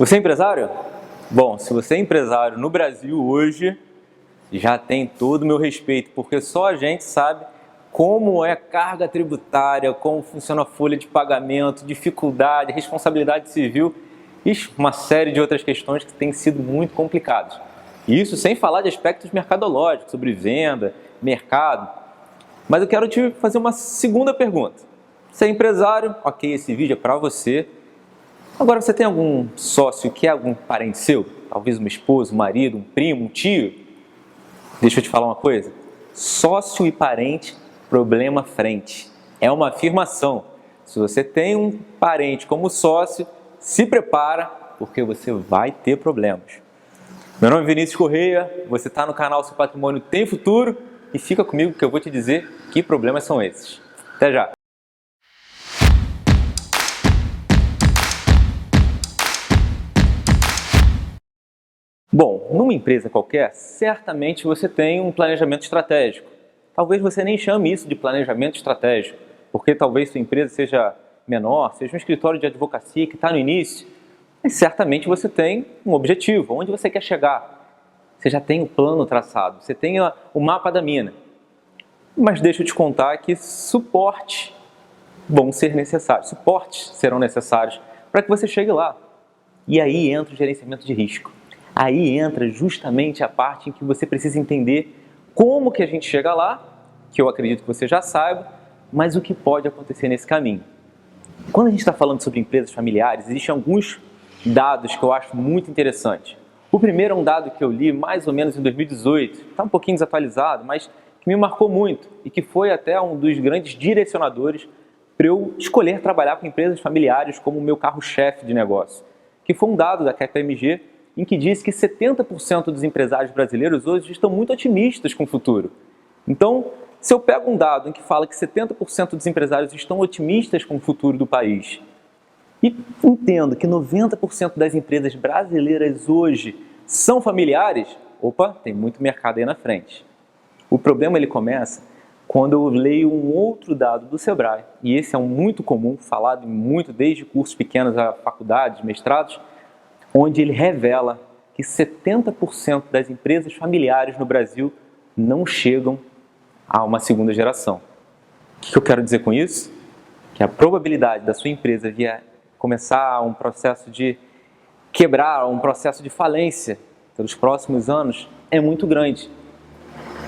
Você é empresário? Bom, se você é empresário no Brasil hoje, já tem todo o meu respeito, porque só a gente sabe como é a carga tributária, como funciona a folha de pagamento, dificuldade, responsabilidade civil e uma série de outras questões que têm sido muito complicadas. Isso sem falar de aspectos mercadológicos, sobre venda, mercado. Mas eu quero te fazer uma segunda pergunta. Você é empresário? Ok, esse vídeo é para você. Agora, você tem algum sócio que é algum parente seu? Talvez uma esposa, um marido, um primo, um tio? Deixa eu te falar uma coisa. Sócio e parente, problema frente. É uma afirmação. Se você tem um parente como sócio, se prepara, porque você vai ter problemas. Meu nome é Vinícius Correia, você está no canal Seu Patrimônio Tem Futuro e fica comigo que eu vou te dizer que problemas são esses. Até já! Bom, numa empresa qualquer, certamente você tem um planejamento estratégico. Talvez você nem chame isso de planejamento estratégico, porque talvez sua empresa seja menor, seja um escritório de advocacia que está no início, mas certamente você tem um objetivo, onde você quer chegar. Você já tem o plano traçado, você tem o mapa da mina. Mas deixa eu te contar que suportes vão ser necessários, suportes serão necessários para que você chegue lá. E aí entra o gerenciamento de risco. Aí entra justamente a parte em que você precisa entender como que a gente chega lá, que eu acredito que você já saiba, mas o que pode acontecer nesse caminho. Quando a gente está falando sobre empresas familiares, existem alguns dados que eu acho muito interessantes. O primeiro é um dado que eu li mais ou menos em 2018, está um pouquinho desatualizado, mas que me marcou muito e que foi até um dos grandes direcionadores para eu escolher trabalhar com empresas familiares como o meu carro-chefe de negócio, que foi um dado da KPMG em que diz que 70% dos empresários brasileiros hoje estão muito otimistas com o futuro. Então, se eu pego um dado em que fala que 70% dos empresários estão otimistas com o futuro do país e entendo que 90% das empresas brasileiras hoje são familiares, opa, tem muito mercado aí na frente. O problema ele começa quando eu leio um outro dado do Sebrae, e esse é um muito comum, falado muito desde cursos pequenos a faculdades, mestrados, onde ele revela que 70% das empresas familiares no Brasil não chegam a uma segunda geração. O que eu quero dizer com isso? Que a probabilidade da sua empresa começar um processo de quebrar, um processo de falência pelos próximos anos é muito grande.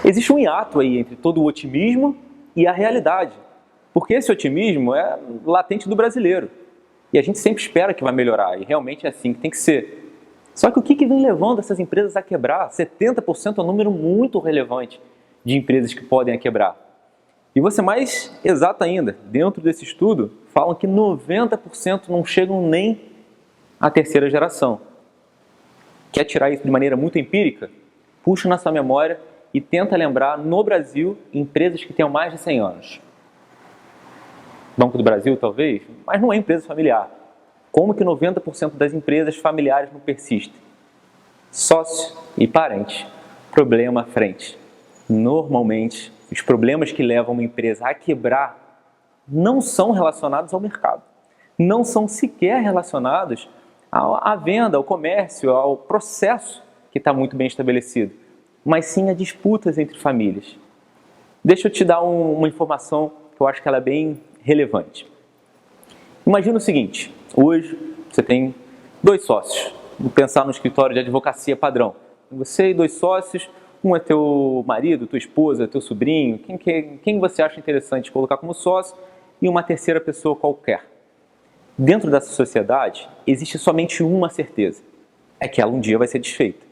Existe um hiato aí entre todo o otimismo e a realidade, porque esse otimismo é latente do brasileiro. E a gente sempre espera que vai melhorar, e realmente é assim que tem que ser. Só que o que vem levando essas empresas a quebrar? 70% é um número muito relevante de empresas que podem quebrar. E vou ser mais exato ainda, dentro desse estudo, falam que 90% não chegam nem à terceira geração. Quer tirar isso de maneira muito empírica? Puxa na sua memória e tenta lembrar, no Brasil, empresas que tenham mais de 100 anos. Banco do Brasil, talvez, mas não é empresa familiar. Como que 90% das empresas familiares não persistem? Sócio e parente, problema à frente. Normalmente, os problemas que levam uma empresa a quebrar não são relacionados ao mercado. Não são sequer relacionados à venda, ao comércio, ao processo que está muito bem estabelecido, mas sim a disputas entre famílias. Deixa eu te dar uma informação que eu acho que ela é bem relevante. Imagina o seguinte, hoje você tem dois sócios, vou pensar no escritório de advocacia padrão. Você e dois sócios, um é teu marido, tua esposa, teu sobrinho, quem você acha interessante colocar como sócio e uma terceira pessoa qualquer. Dentro dessa sociedade existe somente uma certeza, é que ela um dia vai ser desfeita.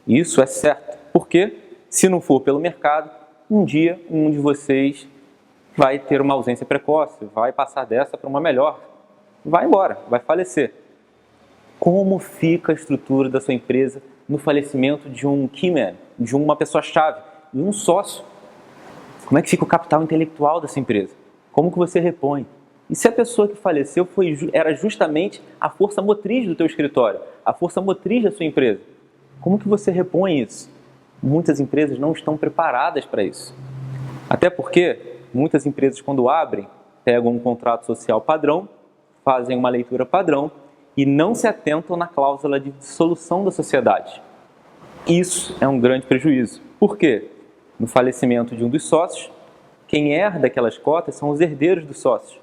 Isso é certo, porque se não for pelo mercado, um dia um de vocês vai ter uma ausência precoce, vai passar dessa para uma melhor, vai embora, vai falecer. Como fica a estrutura da sua empresa no falecimento de um key man, de uma pessoa-chave, de um sócio? Como é que fica o capital intelectual dessa empresa? Como que você repõe? E se a pessoa que faleceu era justamente a força motriz do teu escritório, a força motriz da sua empresa? Como que você repõe isso? Muitas empresas não estão preparadas para isso. Até porque muitas empresas, quando abrem, pegam um contrato social padrão, fazem uma leitura padrão e não se atentam na cláusula de dissolução da sociedade. Isso é um grande prejuízo. Por quê? No falecimento de um dos sócios, quem herda aquelas cotas são os herdeiros dos sócios.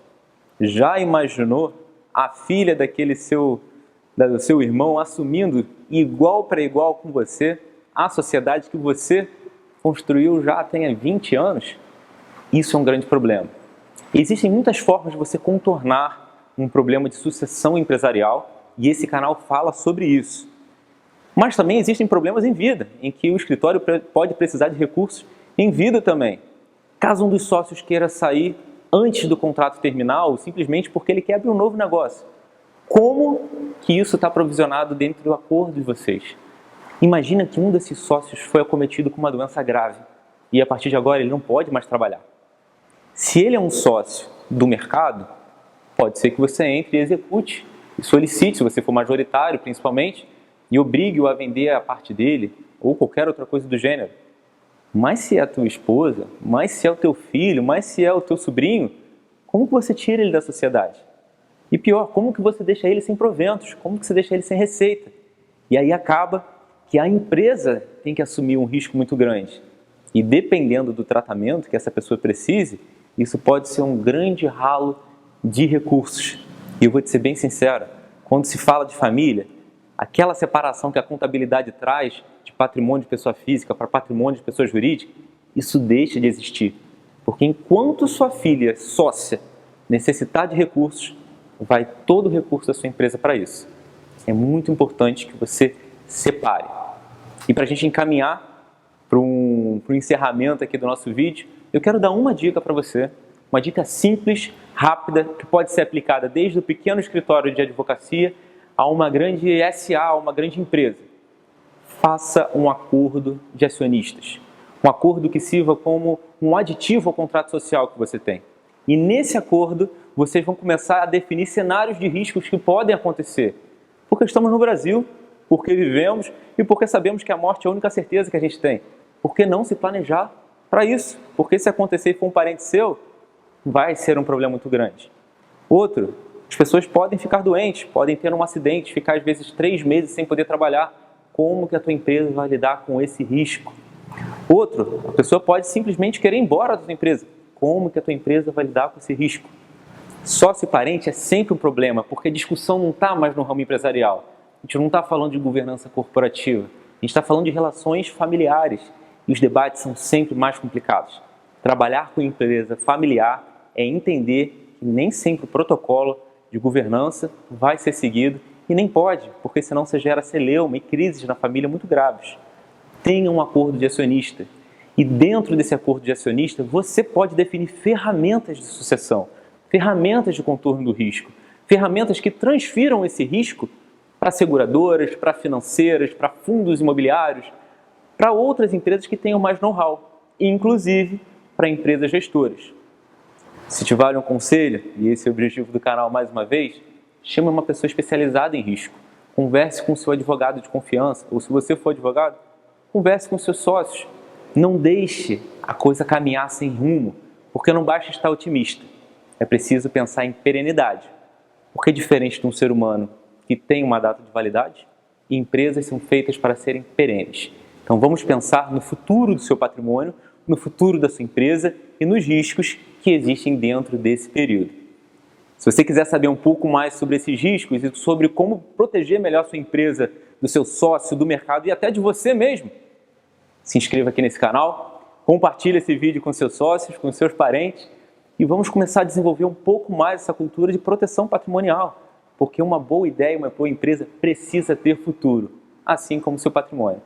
Já imaginou a filha do seu irmão assumindo igual para igual com você a sociedade que você construiu já tem 20 anos? Isso é um grande problema. Existem muitas formas de você contornar um problema de sucessão empresarial e esse canal fala sobre isso. Mas também existem problemas em vida, em que o escritório pode precisar de recursos em vida também. Caso um dos sócios queira sair antes do contrato terminar ou simplesmente porque ele quer abrir um novo negócio. Como que isso está provisionado dentro do acordo de vocês? Imagina que um desses sócios foi acometido com uma doença grave e a partir de agora ele não pode mais trabalhar. Se ele é um sócio do mercado, pode ser que você entre e execute e solicite, se você for majoritário principalmente, e obrigue-o a vender a parte dele ou qualquer outra coisa do gênero. Mas se é a tua esposa, mas se é o teu filho, mas se é o teu sobrinho, como que você tira ele da sociedade? E pior, como que você deixa ele sem proventos? Como que você deixa ele sem receita? E aí acaba que a empresa tem que assumir um risco muito grande. E dependendo do tratamento que essa pessoa precise, isso pode ser um grande ralo de recursos. E eu vou te ser bem sincero, quando se fala de família, aquela separação que a contabilidade traz de patrimônio de pessoa física para patrimônio de pessoa jurídica, isso deixa de existir. Porque enquanto sua filha sócia necessitar de recursos, vai todo o recurso da sua empresa para isso. É muito importante que você separe. E para a gente encaminhar para um encerramento aqui do nosso vídeo, eu quero dar uma dica para você, uma dica simples, rápida, que pode ser aplicada desde o pequeno escritório de advocacia a uma grande SA, a uma grande empresa. Faça um acordo de acionistas. Um acordo que sirva como um aditivo ao contrato social que você tem. E nesse acordo, vocês vão começar a definir cenários de riscos que podem acontecer. Porque estamos no Brasil, porque vivemos e porque sabemos que a morte é a única certeza que a gente tem. Por que não se planejar para isso? Porque se acontecer e for um parente seu, vai ser um problema muito grande. Outro, as pessoas podem ficar doentes, podem ter um acidente, ficar às vezes 3 meses sem poder trabalhar. Como que a tua empresa vai lidar com esse risco? Outro, a pessoa pode simplesmente querer ir embora da tua empresa. Como que a tua empresa vai lidar com esse risco? Sócio e parente é sempre um problema, porque a discussão não está mais no ramo empresarial. A gente não está falando de governança corporativa, a gente está falando de relações familiares e os debates são sempre mais complicados. Trabalhar com empresa familiar é entender que nem sempre o protocolo de governança vai ser seguido e nem pode, porque senão você gera celeuma e crises na família muito graves. Tenha um acordo de acionista e dentro desse acordo de acionista você pode definir ferramentas de sucessão, ferramentas de contorno do risco, ferramentas que transfiram esse risco para seguradoras, para financeiras, para fundos imobiliários, para outras empresas que tenham mais know-how, inclusive para empresas gestoras. Se te vale um conselho, e esse é o objetivo do canal mais uma vez, chame uma pessoa especializada em risco. Converse com o seu advogado de confiança, ou se você for advogado, converse com seus sócios. Não deixe a coisa caminhar sem rumo, porque não basta estar otimista. É preciso pensar em perenidade. Porque diferente de um ser humano que tem uma data de validade, empresas são feitas para serem perenes. Então vamos pensar no futuro do seu patrimônio, no futuro da sua empresa e nos riscos que existem dentro desse período. Se você quiser saber um pouco mais sobre esses riscos e sobre como proteger melhor sua empresa, do seu sócio, do mercado e até de você mesmo, se inscreva aqui nesse canal, compartilhe esse vídeo com seus sócios, com seus parentes e vamos começar a desenvolver um pouco mais essa cultura de proteção patrimonial, porque uma boa ideia, uma boa empresa precisa ter futuro, assim como seu patrimônio.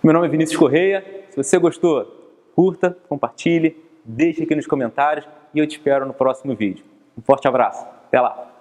Meu nome é Vinícius Correia, se você gostou, curta, compartilhe, deixe aqui nos comentários e eu te espero no próximo vídeo. Um forte abraço, até lá!